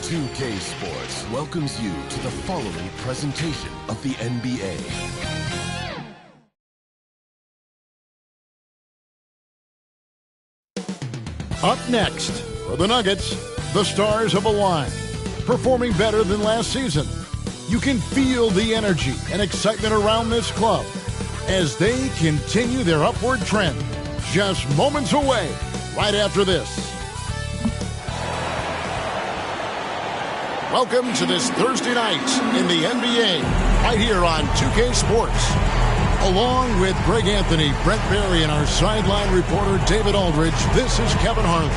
2K Sports welcomes you to the following presentation of the NBA. Up next, for the Nuggets, the stars have aligned, performing better than last season. You can feel the energy and excitement around this club as they continue their upward trend. Just moments away, right after this. Welcome to this Thursday night in the NBA, right here on 2K Sports. Along with Greg Anthony, Brent Barry, and our sideline reporter David Aldridge, this is Kevin Harlan.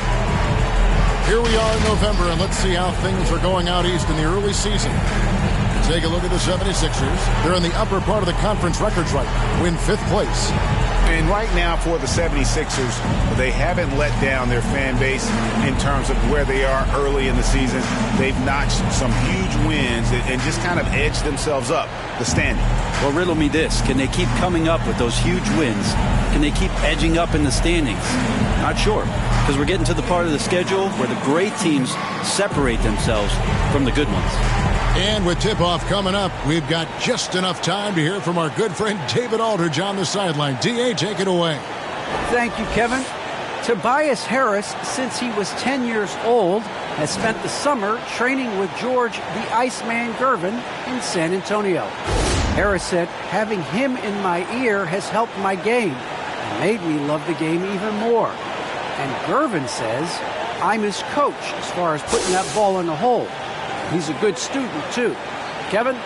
Here we are in November, and let's see how things are going out east in the early season. Take a look at the 76ers. They're in the upper part of the conference records right now, in 5th place. And right now for the 76ers, they haven't let down their fan base in terms of where they are early in the season. They've notched some huge wins and just kind of edged themselves up the standing. Well, riddle me this. Can they keep coming up with those huge wins? Can they keep edging up in the standings? Not sure, because we're getting to the part of the schedule where the great teams separate themselves from the good ones. And with tip-off coming up, we've got just enough time to hear from our good friend David Aldridge on the sideline. D.A., take it away. Thank you, Kevin. Tobias Harris, since he was 10 years old, has spent the summer training with George the Iceman Gervin in San Antonio. Harris said, having him in my ear has helped my game and made me love the game even more. And Gervin says, I'm his coach as far as putting that ball in the hole. He's a good student, too. Kevin?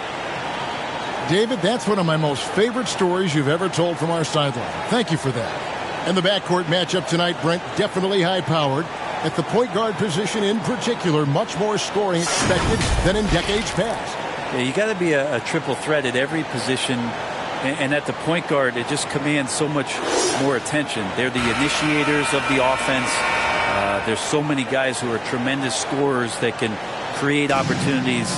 David, that's one of my most favorite stories you've ever told from our sideline. Thank you for that. And the backcourt matchup tonight, Brent, definitely high-powered. At the point guard position in particular, much more scoring expected than in decades past. Yeah, you got to be a triple threat at every position. And at the point guard, it just commands so much more attention. They're the initiators of the offense. There's so many guys who are tremendous scorers that can create opportunities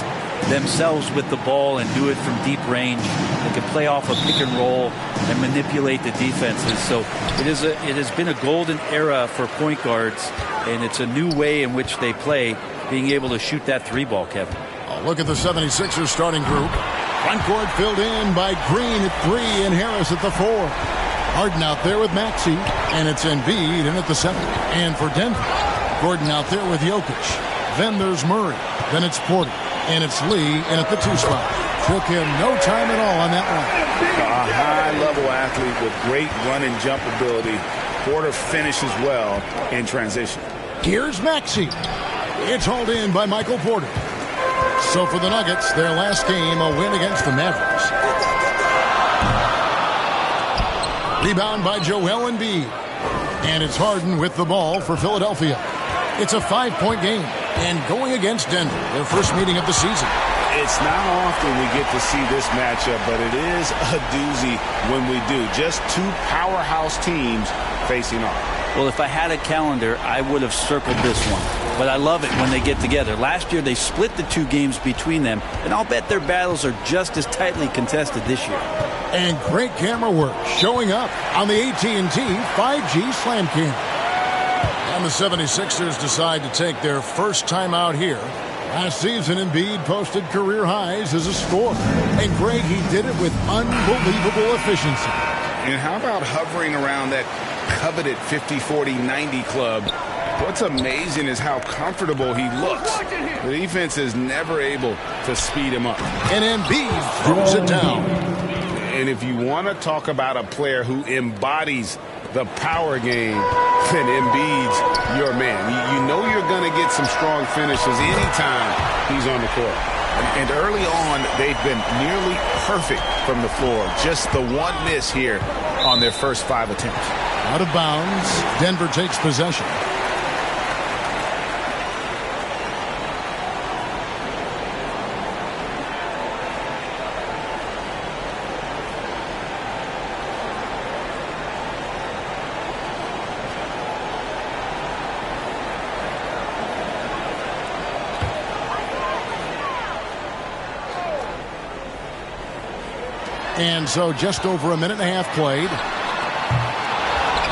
themselves with the ball and do it from deep range. They can play off a pick and roll and manipulate the defenses. So it has been a golden era for point guards, and it's a new way in which they play, being able to shoot that three ball, Kevin. Oh, look at the 76ers starting group. Front court filled in by Green at 3 and Harris at the 4. Harden out there with Maxey, and it's Embiid in at the 7. And for Denver, Gordon out there with Jokic. Then there's Murray. Then it's Porter. And it's Lee in at the 2 spot. Took him no time at all on that one. A high-level athlete with great run and jump ability. Porter finishes well in transition. Here's Maxey. It's hauled in by Michael Porter. So for the Nuggets, their last game, a win against the Mavericks. Rebound by Joel Embiid. And it's Harden with the ball for Philadelphia. It's a 5-point game. And going against Denver, their first meeting of the season. It's not often we get to see this matchup, but it is a doozy when we do. Just two powerhouse teams facing off. Well, if I had a calendar, I would have circled this one. But I love it when they get together. Last year, they split the 2 games between them, and I'll bet their battles are just as tightly contested this year. And great camera work showing up on the AT&T 5G Slam Cam. And the 76ers decide to take their first time out here. Last season, Embiid posted career highs as a scorer. And Greg, he did it with unbelievable efficiency. And how about hovering around that coveted 50-40-90 club? What's amazing is how comfortable he looks. The defense is never able to speed him up. And Embiid throws it down. And if you want to talk about a player who embodies the power game, then Embiid's your man. You know you're going to get some strong finishes anytime he's on the court. And early on, they've been nearly perfect from the floor. Just the one miss here on their first 5 attempts. Out of bounds. Denver takes possession. And so just over a minute and a half played.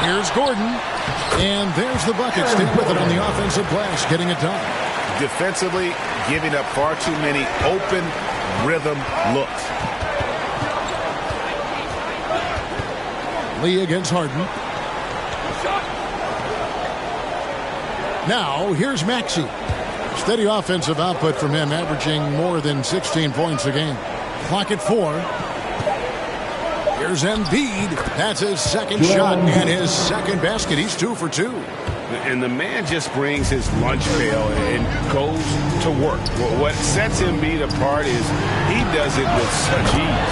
Here's Gordon. And there's the bucket. Stay with it on the offensive glass, getting it done. defensively, giving up far too many open rhythm looks. Lee against Harden. Now, here's Maxey. Steady offensive output from him, averaging more than 16 points a game. Clock at 4. Here's Embiid. That's his second shot and his second basket. He's 2 for 2. And the man just brings his lunch pail and goes to work. Well, what sets Embiid apart is he does it with such ease.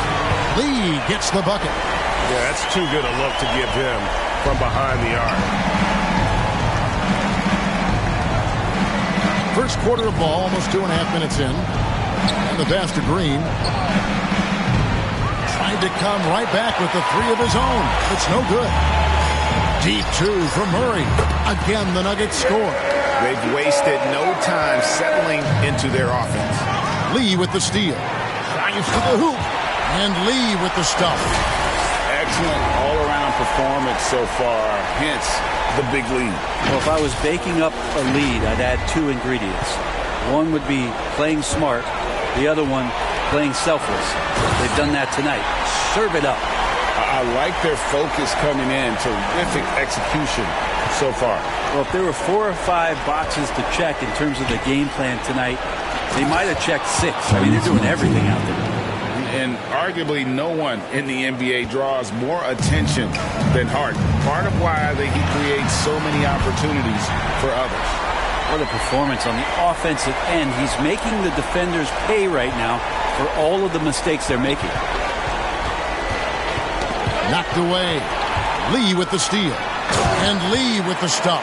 Lee gets the bucket. Yeah, that's too good a look to give him from behind the arc. First quarter of ball, almost 2.5 minutes in. And the pass to Green. Tried to come right back with the 3 of his own. It's no good. Deep 2 from Murray. Again, the Nuggets score. They've wasted no time settling into their offense. Lee with the steal. Drives to the hoop. And Lee with the stuff. Excellent all-around performance so far, hence the big lead. Well, if I was baking up a lead, I'd add 2 ingredients. One would be playing smart. The other one, playing selfless. They've done that tonight. Serve it up. I like their focus coming in. Terrific execution so far. Well, if there were 4 or 5 boxes to check in terms of the game plan tonight, they might have checked 6. I mean, they're doing everything out there. And arguably no one in the NBA draws more attention than Harden. Part of why he creates so many opportunities for others. What a performance on the offensive end. He's making the defenders pay right now for all of the mistakes they're making. Knocked away. Lee with the steal. And Lee with the stuff.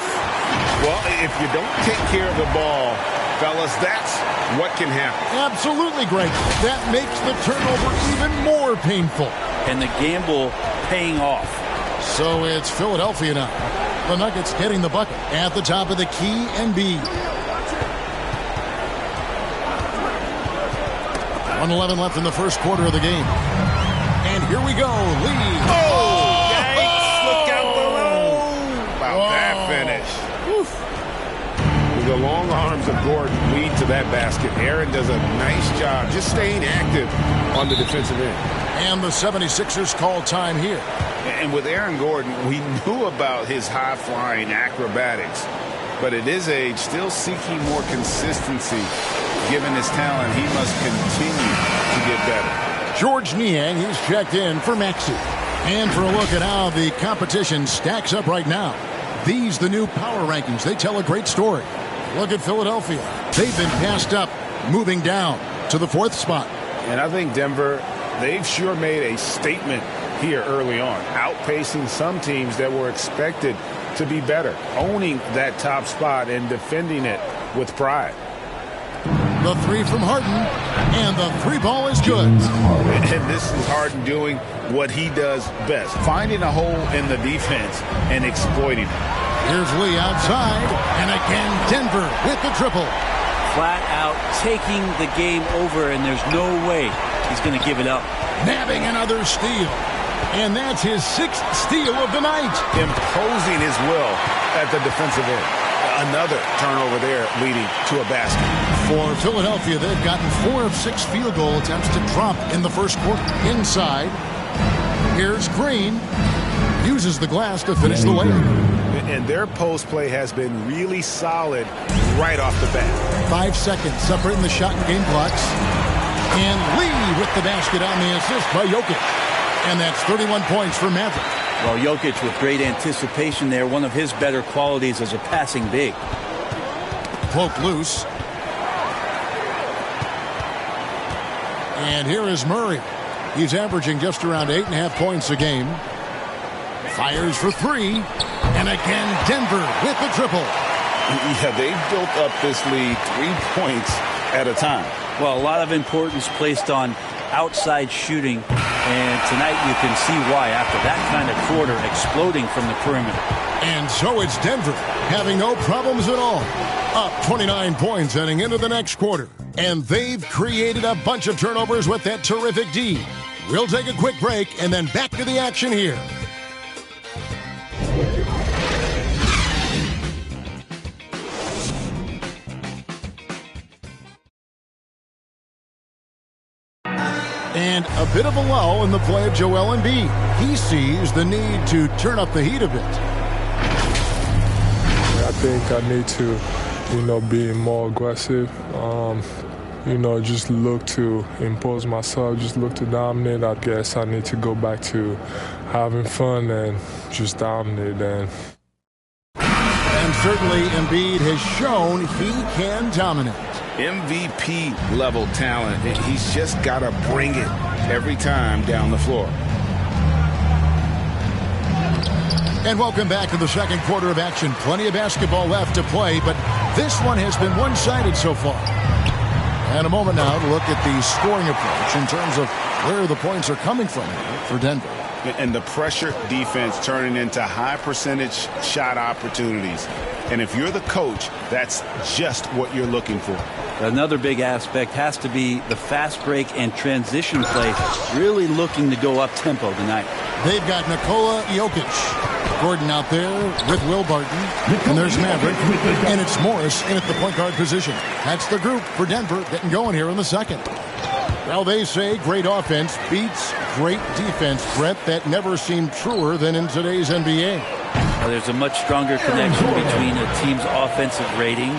Well, if you don't take care of the ball, fellas, that's what can happen. Absolutely, Greg. That makes the turnover even more painful. And the gamble paying off. So it's Philadelphia now. The Nuggets getting the bucket at the top of the key, Embiid. 1:11 left in the first quarter of the game. And here we go, Lee. Oh, yikes, look out below. About that finish. Oof. The long arms of Gordon lead to that basket. Aaron does a nice job just staying active on the defensive end. And the 76ers call time here. And with Aaron Gordon, we knew about his high-flying acrobatics. But at his age, still seeking more consistency. Given his talent, he must continue to get better. George Niang, he's checked in for Maxey. And for a look at how the competition stacks up right now. These, the new power rankings, they tell a great story. Look at Philadelphia. They've been passed up, moving down to the 4th spot. And I think Denver, they've sure made a statement here early on, outpacing some teams that were expected to be better, owning that top spot and defending it with pride. The 3 from Harden, and the 3 ball is good. And this is Harden doing what he does best, finding a hole in the defense and exploiting it. Here's Lee outside, and again Denver with the triple. Flat out taking the game over, and there's no way he's going to give it up. Nabbing another steal. And that's his 6th steal of the night. Imposing his will at the defensive end. Another turnover there leading to a basket. For Philadelphia, they've gotten 4 of 6 field goal attempts to drop in the first quarter. Inside, here's Green. Uses the glass to finish the layup. And their post play has been really solid right off the bat. 5 seconds separating the shot and game clocks. And Lee with the basket on the assist by Jokic. And that's 31 points for Maverick. Well, Jokic with great anticipation there. One of his better qualities as a passing big. Cloak loose. And here is Murray. He's averaging just around 8.5 points a game. Fires for 3. And again, Denver with the triple. Yeah, they've built up this lead 3 points at a time. Well, a lot of importance placed on outside shooting. And tonight you can see why after that kind of quarter exploding from the perimeter. And so it's Denver having no problems at all. Up 29 points heading into the next quarter. And they've created a bunch of turnovers with that terrific D. We'll take a quick break and then back to the action here. And a bit of a lull in the play of Joel Embiid. He sees the need to turn up the heat a bit. I think I need to, be more aggressive. Just look to impose myself, just look to dominate. I guess I need to go back to having fun and just dominate. And certainly Embiid has shown he can dominate. MVP level talent. He's just got to bring it every time down the floor. And welcome back to the second quarter of action. Plenty of basketball left to play, but this one has been one-sided so far. And a moment now to look at the scoring approach in terms of where the points are coming from for Denver. And the pressure defense turning into high percentage shot opportunities. And if you're the coach, that's just what you're looking for. Another big aspect has to be the fast break and transition play, really looking to go up tempo tonight. They've got Nikola Jokic. Gordon out there with Will Barton. And there's Maverick. And it's Morris in at the point guard position. That's the group for Denver getting going here in the second. Well, they say great offense beats great defense. Brett, that never seemed truer than in today's NBA. Well, there's a much stronger connection between a team's offensive rating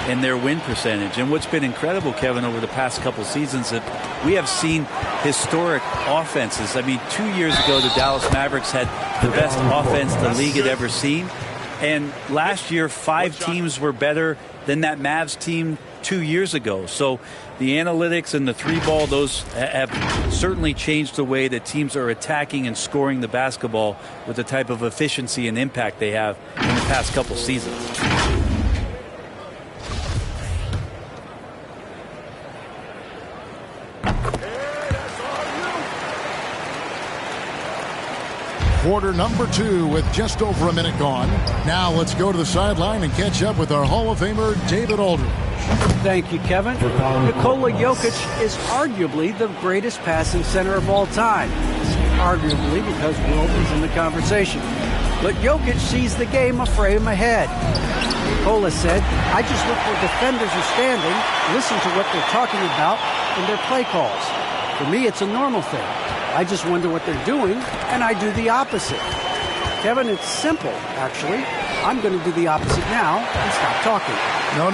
and their win percentage. And what's been incredible, Kevin, over the past couple seasons, that we have seen historic offenses. I mean, 2 years ago, the Dallas Mavericks had the best offense the league had ever seen. And last year, 5 teams were better than that Mavs team 2 years ago. So the analytics and the three ball, those have certainly changed the way that teams are attacking and scoring the basketball with the type of efficiency and impact they have in the past couple seasons. Quarter number 2 with just over a minute gone. Now let's go to the sideline and catch up with our Hall of Famer, David Aldridge. Thank you, Kevin. Nikola Jokic is arguably the greatest passing center of all time. Arguably because Wilt is in the conversation. But Jokic sees the game a frame ahead. Nikola said, I just look where defenders are standing, listen to what they're talking about in their play calls. For me, it's a normal thing. I just wonder what they're doing, and I do the opposite. Kevin, it's simple, actually. I'm going to do the opposite now and stop talking. No.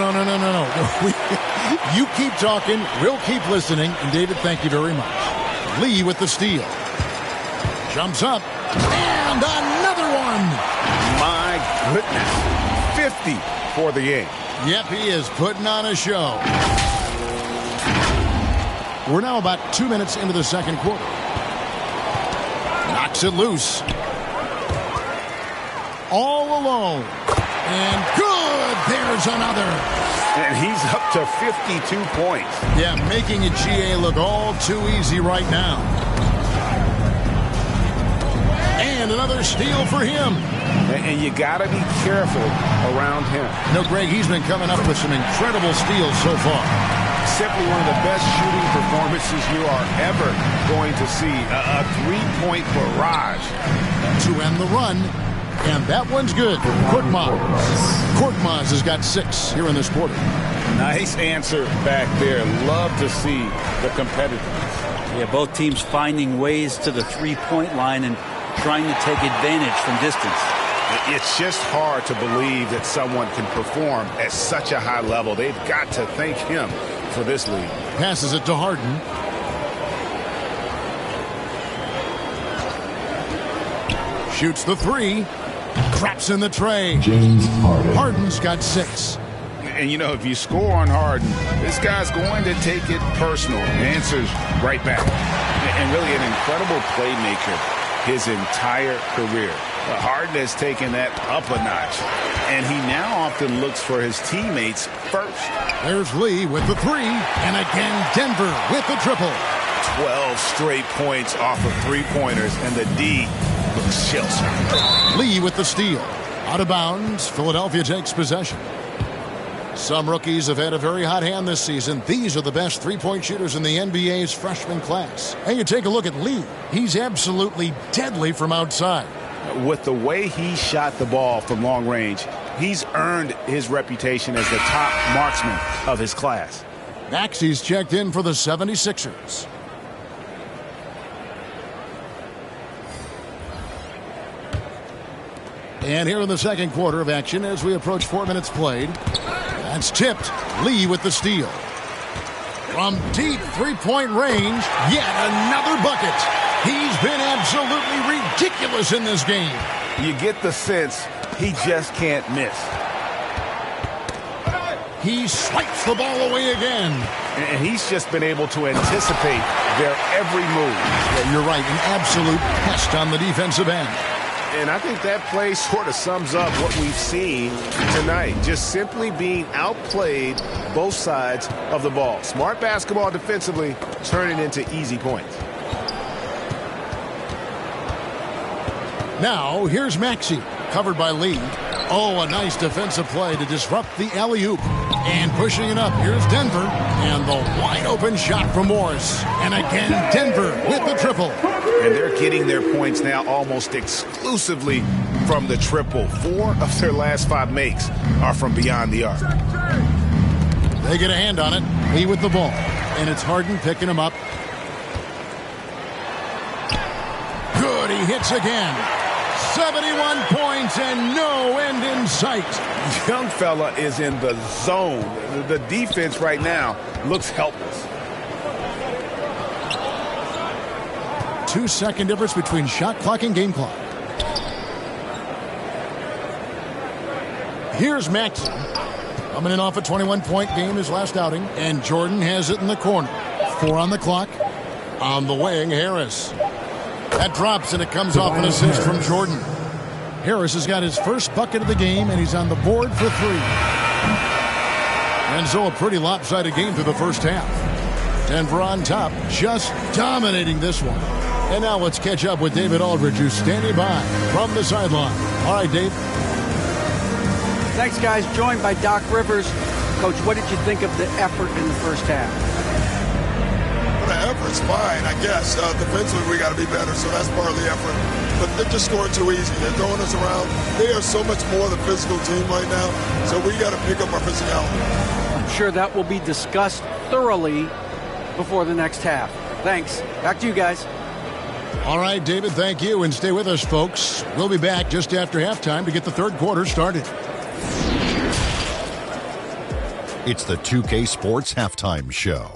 You keep talking, we'll keep listening, and David, thank you very much. Lee with the steal. Jumps up, and another one! My goodness. 50 for the game. Yep, he is putting on a show. We're now about 2 minutes into the second quarter. Knocks it loose. All alone. And good. There's another. And he's up to 52 points. Yeah, making a GA look all too easy right now. And another steal for him. And you got to be careful around him. No, Greg, he's been coming up with some incredible steals so far. Simply one of the best shooting performances you are ever going to see. A three-point barrage. To end the run. And that one's good. Korkmaz has got 6 here in this quarter. Nice answer back there. Love to see the competitiveness. Yeah, both teams finding ways to the three-point line and trying to take advantage from distance. It's just hard to believe that someone can perform at such a high level. They've got to thank him for this lead. Passes it to Harden. Shoots the 3. Traps in the tray. James Harden. Harden's got 6. And, if you score on Harden, this guy's going to take it personal. Answers right back. And really an incredible playmaker his entire career. Harden has taken that up a notch. And he now often looks for his teammates first. There's Lee with the 3. And again, Denver with the triple. 12 straight points off of three-pointers. And the D looks shell-shocked. Lee with the steal. Out of bounds. Philadelphia takes possession. Some rookies have had a very hot hand this season. These are the best three-point shooters in the NBA's freshman class. And you take a look at Lee. He's absolutely deadly from outside. With the way he shot the ball from long range, he's earned his reputation as the top marksman of his class. Maxey's checked in for the 76ers. And here in the second quarter of action as we approach 4 minutes played. That's tipped. Lee with the steal. From deep three-point range, yet another bucket. He's been absolutely ridiculous in this game. You get the sense he just can't miss. He swipes the ball away again. And he's just been able to anticipate their every move. Yeah, you're right, an absolute pest on the defensive end. And I think that play sort of sums up what we've seen tonight. Just simply being outplayed both sides of the ball. Smart basketball defensively, turning into easy points. Now, here's Maxey, covered by Lee. Oh, a nice defensive play to disrupt the alley-oop. And pushing it up, here's Denver. And the wide-open shot from Morris. And again, Denver with the triple. And they're getting their points now almost exclusively from the triple. 4 of their last 5 makes are from beyond the arc. They get a hand on it. Lee with the ball. And it's Harden picking him up. Good, he hits again. 71 points and no end in sight. Young fella is in the zone. The defense right now looks helpless. 2-second difference between shot clock and game clock. Here's Maxey. Coming in off a 21-point game his last outing. And Jordan has it in the corner. 4 on the clock. On the wing, Harris. That drops, and it comes off an assist from Jordan. Harris has got his first bucket of the game, and he's on the board for 3. And so a pretty lopsided game through the first half. Denver on top, just dominating this one. And now let's catch up with David Aldridge, who's standing by from the sideline. All right, Dave. Thanks, guys. Joined by Doc Rivers. Coach, what did you think of the effort in the first half? The effort's fine, I guess. Defensively, we got to be better, so that's part of the effort. But they're just scoring too easy. They're throwing us around. They are so much more the physical team right now, so we got to pick up our physicality. I'm sure that will be discussed thoroughly before the next half. Thanks. Back to you guys. All right, David, thank you. And stay with us, folks. We'll be back just after halftime to get the third quarter started. It's the 2K Sports Halftime Show.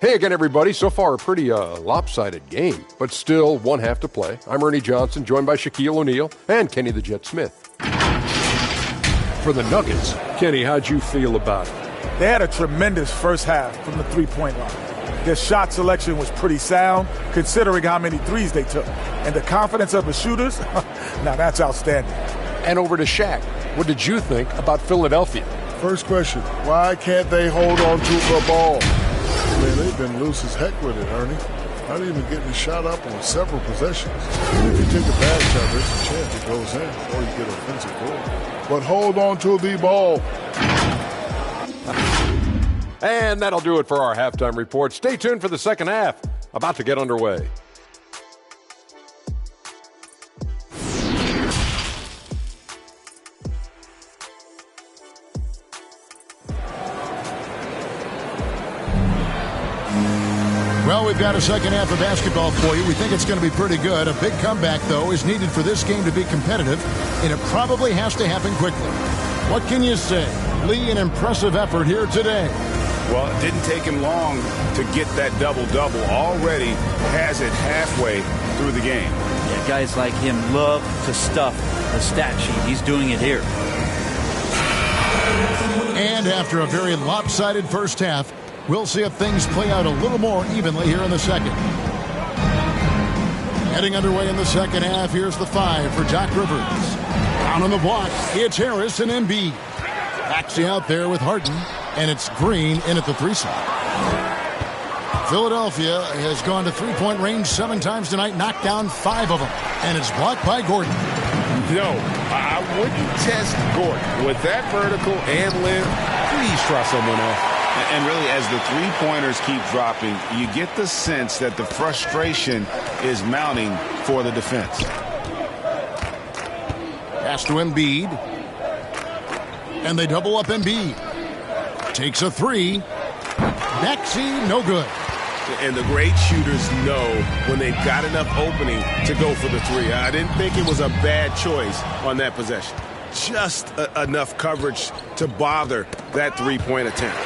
Hey again, everybody. So far, a pretty lopsided game, but still one half to play. I'm Ernie Johnson, joined by Shaquille O'Neal and Kenny the Jet Smith. For the Nuggets, Kenny, how'd you feel about it? They had a tremendous first half from the three-point line. Their shot selection was pretty sound, considering how many threes they took. And the confidence of the shooters, now that's outstanding. And over to Shaq. What did you think about Philadelphia? First question, why can't they hold on to the ball? Man, they've been loose as heck with it, Ernie. Not even getting the shot up on several possessions. Even if you take a bad shot, there's a chance it goes in, or you get offensive goal. But hold on to the ball. And that'll do it for our halftime report. Stay tuned for the second half. About to get underway. Well, we've got a second half of basketball for you. We think it's going to be pretty good. A big comeback, though, is needed for this game to be competitive, and it probably has to happen quickly. What can you say? Lee, an impressive effort here today. Well, it didn't take him long to get that double-double. Already has it halfway through the game. Yeah, guys like him love to stuff the stat sheet. He's doing it here. And after a very lopsided first half, we'll see if things play out a little more evenly here in the second. Heading underway in the second half, here's the 5 for Doc Rivers. Down on the block, it's Harris and Embiid. Maxey out there with Harden, and it's Green in at the 3 spot. Philadelphia has gone to three-point range 7 times tonight, knocked down 5 of them, and it's blocked by Gordon. No, I wouldn't test Gordon. With that vertical and limb, please try someone else. And really, as the three-pointers keep dropping, you get the sense that the frustration is mounting for the defense. Pass to Embiid. And they double up Embiid. Takes a 3. Maxey, no good. And the great shooters know when they've got enough opening to go for the three. I didn't think it was a bad choice on that possession. Just enough coverage to bother that three-point attempt.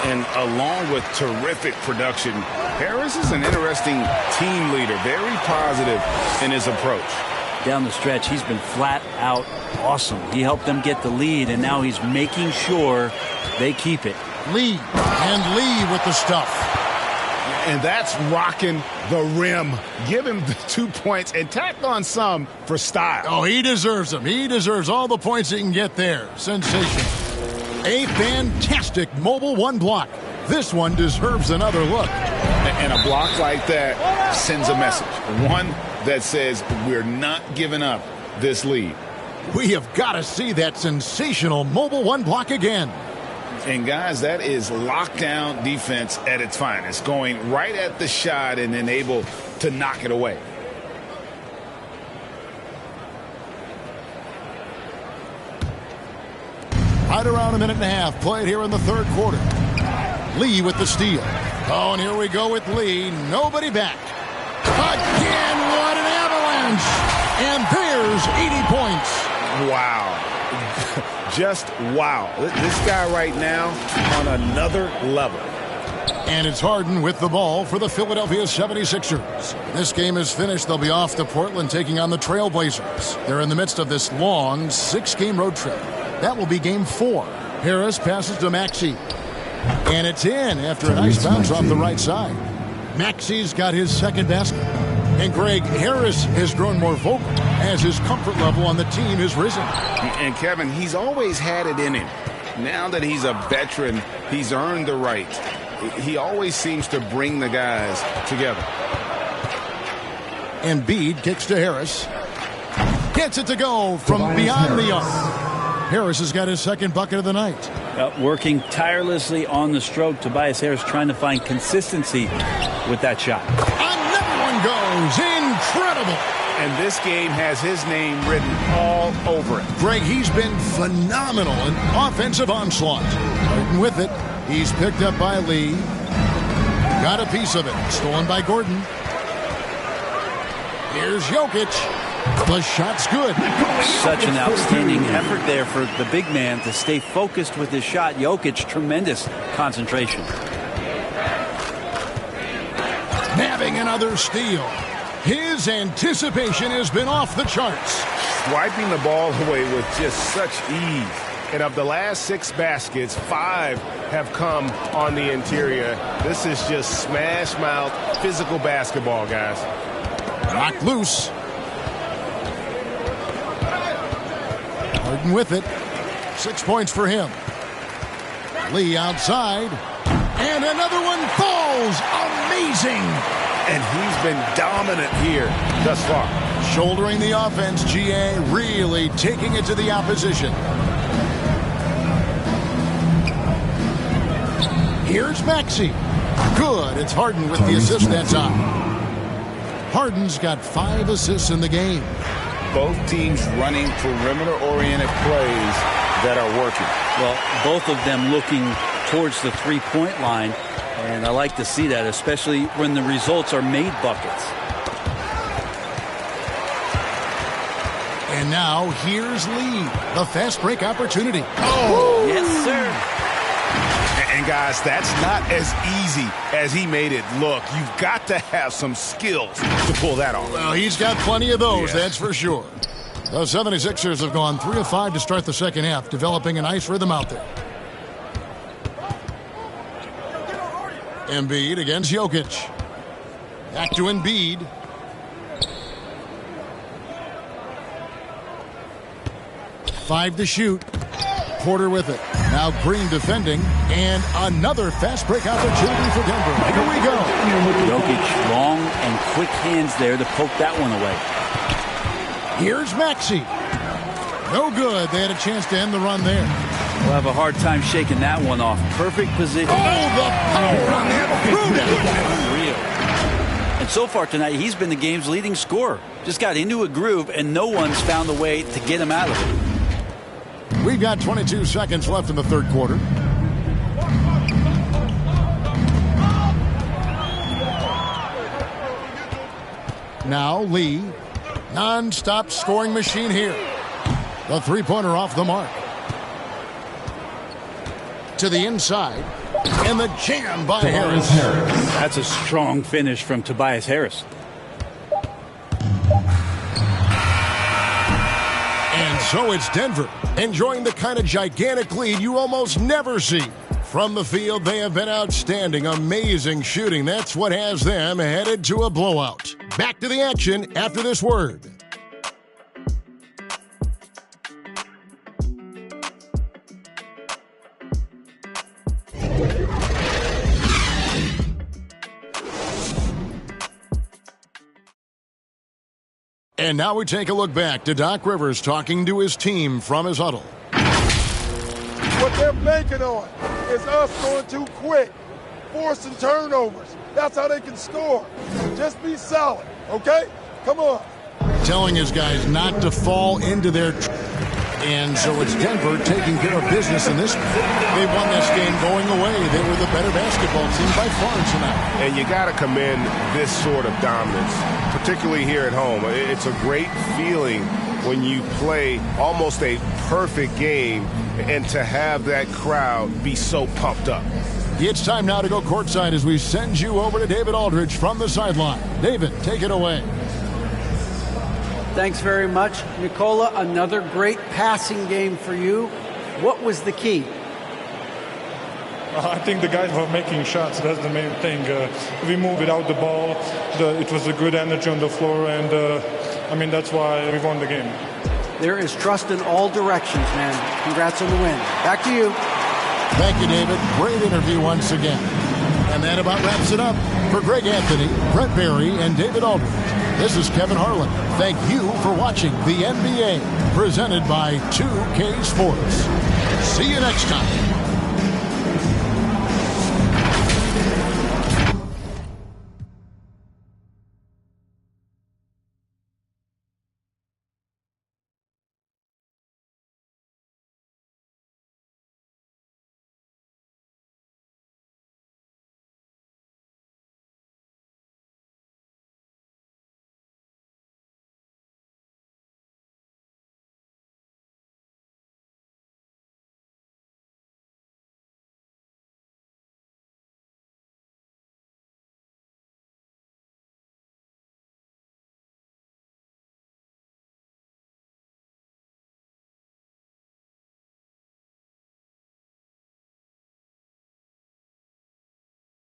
And along with terrific production, Harris is an interesting team leader, very positive in his approach. Down the stretch, he's been flat out awesome. He helped them get the lead, and now he's making sure they keep it. Lee, and Lee with the stuff. And that's rocking the rim. Give him the 2 points and tack on some for style. Oh, he deserves them. He deserves all the points he can get there. Sensational. A fantastic mobile one block. This one deserves another look. And a block like that sends a message. One that says we're not giving up this lead. We have got to see that sensational mobile one block again. And guys, that is lockdown defense at its finest, going right at the shot and then able to knock it away. Right around a minute and a half played here in the third quarter. Lee with the steal. Oh, and here we go with Lee. Nobody back. Again, what an avalanche. And there's 80 points. Wow. Just wow. This guy right now on another level. And it's Harden with the ball for the Philadelphia 76ers. This game is finished. They'll be off to Portland taking on the Trailblazers. They're in the midst of this long 6-game road trip. That will be game 4. Harris passes to Maxey. And it's in after a nice bounce off the right side. Maxey's got his second basket. And Greg, Harris has grown more vocal as his comfort level on the team has risen. And Kevin, he's always had it in him. Now that he's a veteran, he's earned the right. He always seems to bring the guys together. Embiid kicks to Harris. Gets it to go from beyond the arc. Harris has got his second bucket of the night. Working tirelessly on the stroke. Tobias Harris trying to find consistency with that shot. Another one goes. Incredible. And this game has his name written all over it. Greg, he's been phenomenal in offensive onslaught. Harden with it. He's picked up by Lee. Got a piece of it. Stolen by Gordon. Here's Jokic. The shot's good. Such an outstanding effort there for the big man to stay focused with his shot. Jokic, tremendous concentration. Nabbing another steal. His anticipation has been off the charts. Swiping the ball away with just such ease. And of the last 6 baskets, 5 have come on the interior. This is just smash mouth physical basketball, guys. Knocked loose. Harden with it. 6 points for him. Lee outside. And another one falls. Amazing. And he's been dominant here thus far. Shouldering the offense, GA really taking it to the opposition. Here's Maxey. Good. It's Harden with the assist that time. Harden's got 5 assists in the game. Both teams running perimeter-oriented plays that are working. Well, both of them looking towards the three-point line, and I like to see that, especially when the results are made buckets. And now here's Lee, the fast break opportunity. Oh, yes, sir. And guys, that's not as easy as he made it look. You've got to have some skills to pull that off. Well, he's got plenty of those, that's for sure. The 76ers have gone 3 of 5 to start the second half, developing a nice rhythm out there. Embiid against Jokic. Back to Embiid. Five to shoot. Porter with it. Now Green defending. And another fast break opportunity for Denver. Here we go. Jokic, long and quick hands there to poke that one away. Here's Maxey. No good. They had a chance to end the run there. We'll have a hard time shaking that one off. Perfect position. Oh, the power on that. Unreal. And so far tonight, he's been the game's leading scorer. Just got into a groove, and no one's found a way to get him out of it. We've got 22 seconds left in the third quarter. Now Lee, non-stop scoring machine here. The three-pointer off the mark. To the inside, and the jam by Harris. That's a strong finish from Tobias Harris. And so it's Denver, enjoying the kind of gigantic lead you almost never see. From the field, they have been outstanding, amazing shooting. That's what has them headed to a blowout. Back to the action after this word. And now we take a look back to Doc Rivers talking to his team from his huddle. What they're banking on is us going too quick, forcing turnovers. That's how they can score. Just be solid, okay? Come on. Telling his guys not to fall into their... And so it's Denver taking care of business in this. They won this game going away. They were the better basketball team by far tonight. And you got to commend this sort of dominance, particularly here at home. It's a great feeling when you play almost a perfect game and to have that crowd be so pumped up. It's time now to go courtside as we send you over to David Aldridge from the sideline. David, take it away. Thanks very much. Nicola, another great passing game for you. What was the key? I think the guys were making shots. That's the main thing. We moved without the ball. It was a good energy on the floor, and that's why we won the game. There is trust in all directions, man. Congrats on the win. Back to you. Thank you, David. Great interview once again. And that about wraps it up. For Greg Anthony, Brett Barry, and David Aldridge, this is Kevin Harlan. Thank you for watching the NBA, presented by 2K Sports. See you next time.